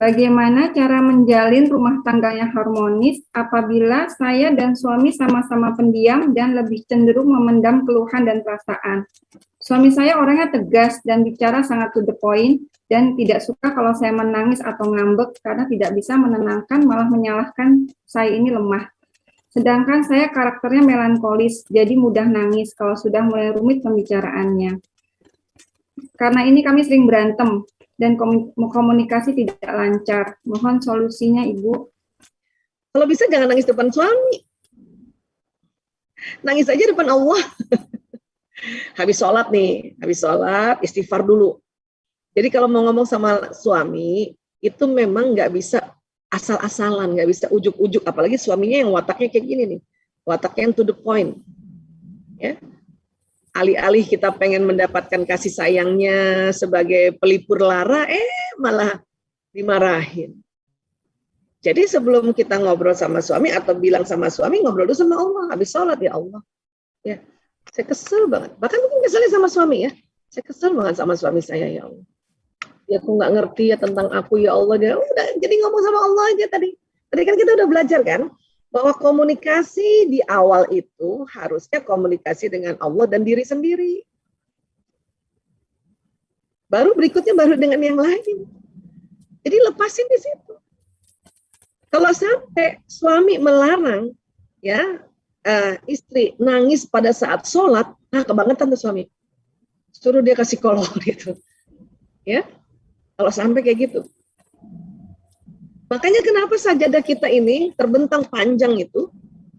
Bagaimana cara menjalin rumah tangga yang harmonis apabila saya dan suami sama-sama pendiam dan lebih cenderung memendam keluhan dan perasaan? Suami saya orangnya tegas dan bicara sangat to the point dan tidak suka kalau saya menangis atau ngambek karena tidak bisa menenangkan, malah menyalahkan saya ini lemah. Sedangkan saya karakternya melankolis, jadi mudah nangis kalau sudah mulai rumit pembicaraannya. Karena ini kami sering berantem dan komunikasi tidak lancar. Mohon solusinya, Ibu. Kalau bisa jangan nangis depan suami. Nangis aja depan Allah. Habis sholat nih, istighfar dulu. Jadi kalau mau ngomong sama suami, itu memang nggak bisa asal-asalan, nggak bisa ujuk-ujuk. Apalagi suaminya yang wataknya kayak gini nih. Wataknya yang to the point. Ya. Alih-alih kita pengen mendapatkan kasih sayangnya sebagai pelipur lara, malah dimarahin. Jadi sebelum kita ngobrol sama suami atau bilang sama suami, ngobrol dulu sama Allah. Habis sholat, ya Allah. Ya, saya kesel banget. Bahkan mungkin keselnya sama suami ya. Saya kesel banget sama suami saya, ya Allah. Ya aku nggak ngerti ya tentang aku, ya Allah. Dia udah jadi ngomong sama Allah aja tadi. Tadi kan kita udah belajar kan, bahwa komunikasi di awal itu harusnya komunikasi dengan Allah dan diri sendiri. Baru berikutnya baru dengan yang lain. Jadi lepasin di situ. Kalau sampai suami melarang ya istri nangis pada saat sholat, kebangetan tuh suami. Suruh dia ke psikolog gitu. Ya. Kalau sampai kayak gitu. Makanya kenapa sajadah kita ini terbentang panjang itu,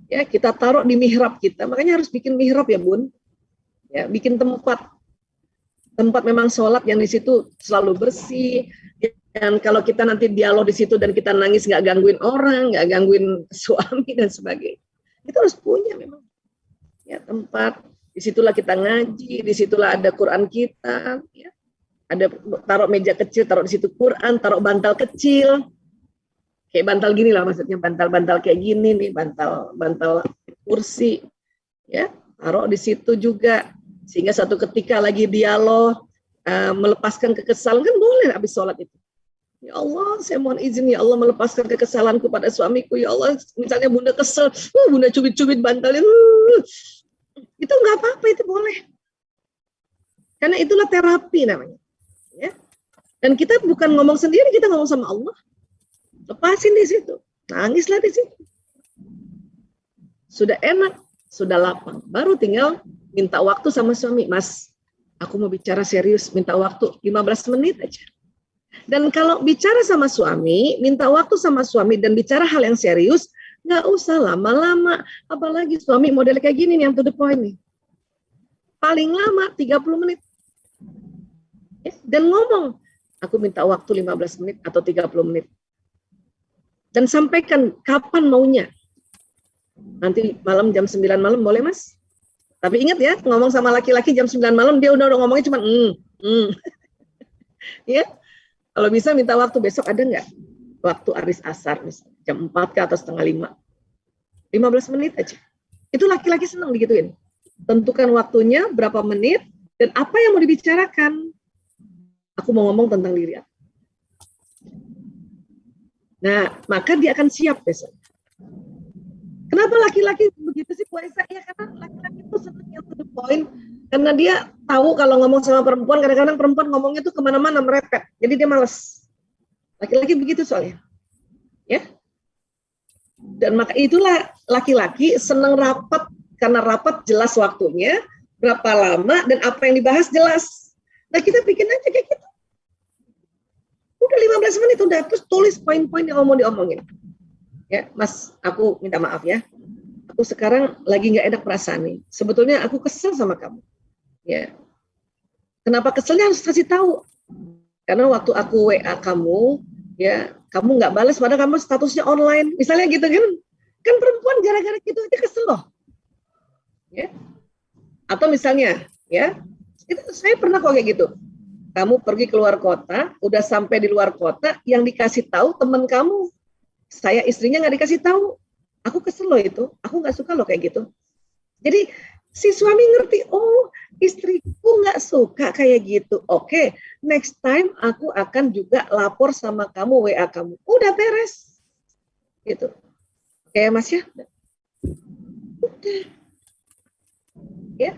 ya kita taruh di mihrab kita. Makanya harus bikin mihrab ya Bun, ya bikin tempat memang sholat yang di situ selalu bersih. Dan kalau kita nanti dialog di situ dan kita nangis nggak gangguin orang, nggak gangguin suami dan sebagainya, itu harus punya memang ya tempat. Disitulah kita ngaji, disitulah ada Quran kita, ya. Ada taruh meja kecil, taruh di situ Quran, taruh bantal kecil. Kayak bantal gini lah maksudnya, bantal-bantal kayak gini nih, bantal kursi, ya taruh di situ juga, sehingga satu ketika lagi dialog melepaskan kekesalan kan boleh habis sholat itu. Ya Allah, saya mohon izin ya Allah melepaskan kekesalanku pada suamiku, ya Allah. Misalnya Bunda kesel, Bunda cubit-cubit bantalnya, itu nggak apa-apa, itu boleh, karena itulah terapi namanya, ya. Dan kita bukan ngomong sendiri, kita ngomong sama Allah. Lepasin di situ, nangislah di situ. Sudah enak, sudah lapang. Baru tinggal minta waktu sama suami. Mas, aku mau bicara serius, minta waktu 15 menit aja. Dan kalau bicara sama suami, minta waktu sama suami dan bicara hal yang serius, nggak usah lama-lama. Apalagi suami model kayak gini nih, yang to the point nih. Paling lama 30 menit. Dan ngomong, aku minta waktu 15 menit atau 30 menit. Dan sampaikan kapan maunya. Nanti malam jam 9 malam boleh Mas? Tapi ingat ya, ngomong sama laki-laki jam 9 malam, dia udah ngomongnya cuma ya. Kalau bisa minta waktu besok, ada nggak? Waktu aris asar, misalnya, jam 4 ke atau setengah 5. 15 menit aja. Itu laki-laki senang digituin. Tentukan waktunya, berapa menit, dan apa yang mau dibicarakan. Aku mau ngomong tentang diri aku. Nah, maka dia akan siap besok. Kenapa laki-laki begitu sih puasa? Ya karena laki-laki itu senang yang to the point. Karena dia tahu kalau ngomong sama perempuan, kadang-kadang perempuan ngomongnya tuh kemana-mana merepet. Jadi dia malas. Laki-laki begitu soalnya. Ya. Dan maka itulah laki-laki senang rapat, karena rapat jelas waktunya, berapa lama, dan apa yang dibahas jelas. Nah kita bikin aja kayak gitu. Udah 15 menit, udah terus tulis poin-poin yang mau diomongin. Ya, Mas, aku minta maaf ya. Aku sekarang lagi nggak enak perasaan nih. Sebetulnya aku kesel sama kamu. Ya. Kenapa keselnya harus kasih tahu? Karena waktu aku WA kamu, ya, kamu nggak balas, padahal kamu statusnya online. Misalnya gitu kan? Kan perempuan gara-gara gitu aja kesel loh. Ya. Atau misalnya, ya, itu saya pernah kok kayak gitu. Kamu pergi keluar kota, udah sampai di luar kota, yang dikasih tahu teman kamu, saya istrinya nggak dikasih tahu. Aku kesel loh itu, aku nggak suka loh kayak gitu. Jadi Si suami ngerti, oh istriku nggak suka kayak gitu. Oke, next time aku akan juga lapor sama kamu, WA kamu. Udah beres. Gitu. Oke, Mas ya? Udah. Ya.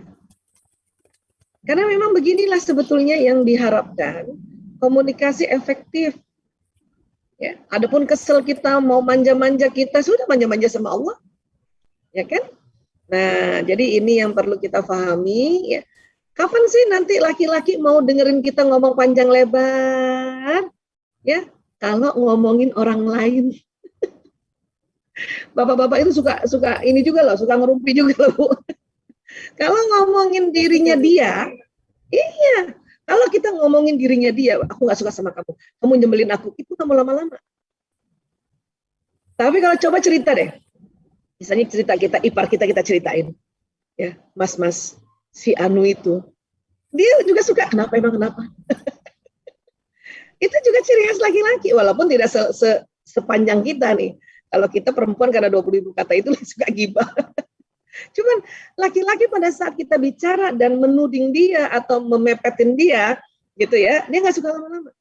Karena memang beginilah sebetulnya yang diharapkan, komunikasi efektif. Ya, adapun kesel kita mau manja-manja kita, sudah manja-manja sama Allah. Ya kan? Nah, jadi ini yang perlu kita pahami ya. Kapan sih nanti laki-laki mau dengerin kita ngomong panjang lebar? Ya, kalau ngomongin orang lain. Bapak-bapak itu suka ini juga loh, suka ngerumpi juga loh, Bu. Kalau ngomongin dirinya dia, iya. Kalau kita ngomongin dirinya dia, aku nggak suka sama kamu nyebelin aku, itu kamu lama-lama. Tapi kalau coba cerita deh, misalnya cerita kita, ipar kita ceritain, ya, mas si Anu itu, dia juga suka, kenapa emang kenapa? Itu juga ciri khas laki-laki, walaupun tidak sepanjang kita nih. Kalau kita perempuan karena 20.000 kata itu suka gibah. Cuman laki-laki pada saat kita bicara dan menuding dia atau memepetin dia, gitu ya, dia nggak suka lama-lama.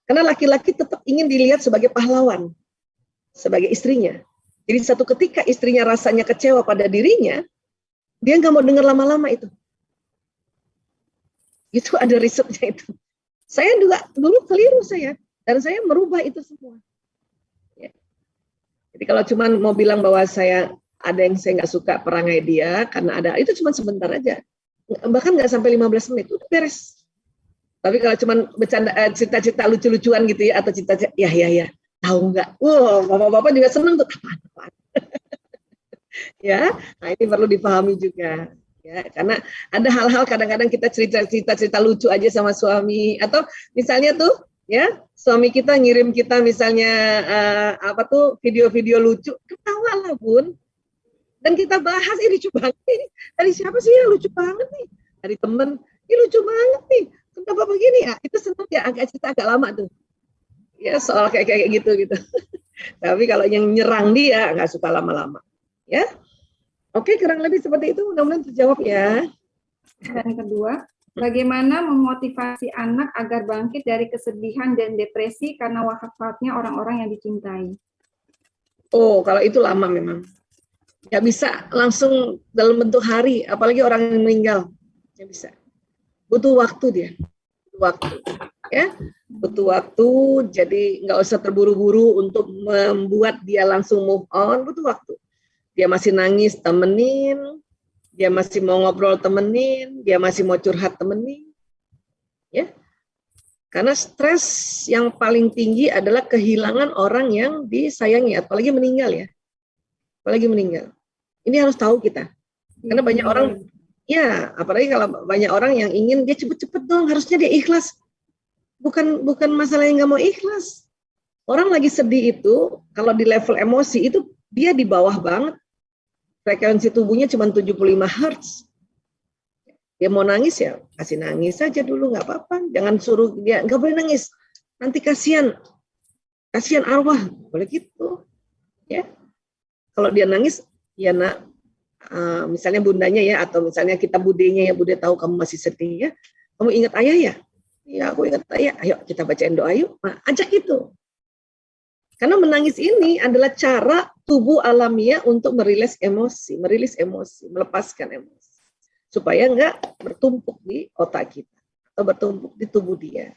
Karena laki-laki tetap ingin dilihat sebagai pahlawan, sebagai istrinya. Jadi satu ketika istrinya rasanya kecewa pada dirinya, dia nggak mau dengar lama-lama itu. Itu ada risetnya itu. Saya juga dulu keliru saya, dan saya merubah itu semua. Ya. Jadi kalau cuma mau bilang bahwa saya ada yang saya nggak suka perangai dia, karena ada, itu cuma sebentar aja. Bahkan nggak sampai 15 menit, udah beres. Tapi kalau cuma bercanda, cerita-cerita lucu-lucuan gitu ya, atau cerita ya, tahu nggak? Wow, bapak-bapak juga seneng tuh, apaan. Ya, nah ini perlu dipahami juga. Ya, karena ada hal-hal kadang-kadang kita cerita lucu aja sama suami, atau misalnya tuh ya suami kita ngirim kita misalnya video-video lucu, ketawa lah Bun, dan kita bahas ini lucu banget nih, dari siapa sih yang lucu banget nih, dari temen, ini lucu banget nih, kenapa begini ya, itu senang ya, agak cerita agak lama tuh ya soal kayak gitu. Tapi kalau yang nyerang dia nggak suka lama-lama ya. Oke, kurang lebih seperti itu, mudah-mudahan terjawab ya. Dan kedua, bagaimana memotivasi anak agar bangkit dari kesedihan dan depresi karena wafatnya orang-orang yang dicintai? Oh, kalau itu lama memang. Nggak bisa langsung dalam bentuk hari, apalagi orang yang meninggal. Nggak bisa. Butuh waktu dia. Butuh waktu. Ya, butuh waktu, jadi nggak usah terburu-buru untuk membuat dia langsung move on, butuh waktu. Dia masih nangis, temenin. Dia masih mau ngobrol, temenin. Dia masih mau curhat, temenin. Ya. Karena stres yang paling tinggi adalah kehilangan orang yang disayangi, apalagi meninggal ya. Apalagi meninggal. Ini harus tahu kita. Karena banyak orang, ya, apalagi kalau banyak orang yang ingin dia cepet-cepet dong, harusnya dia ikhlas. Bukan masalah yang nggak mau ikhlas. Orang lagi sedih itu, kalau di level emosi itu dia di bawah banget. Frekuensi tubuhnya cuma 75 Hz. Dia mau nangis ya, kasih nangis saja dulu, nggak apa-apa. Jangan suruh dia, nggak boleh nangis. Nanti kasihan arwah, boleh gitu. Ya, kalau dia nangis, ya nak, misalnya bundanya ya, atau misalnya kita budenya ya, bude tahu kamu masih sedih ya, kamu ingat ayah ya? Ya aku ingat ayah. Ayo kita bacain doa yuk. Nah, ajak itu. Karena menangis ini adalah cara tubuh alamiah untuk merilis emosi, melepaskan emosi. Supaya nggak bertumpuk di otak kita atau bertumpuk di tubuh dia.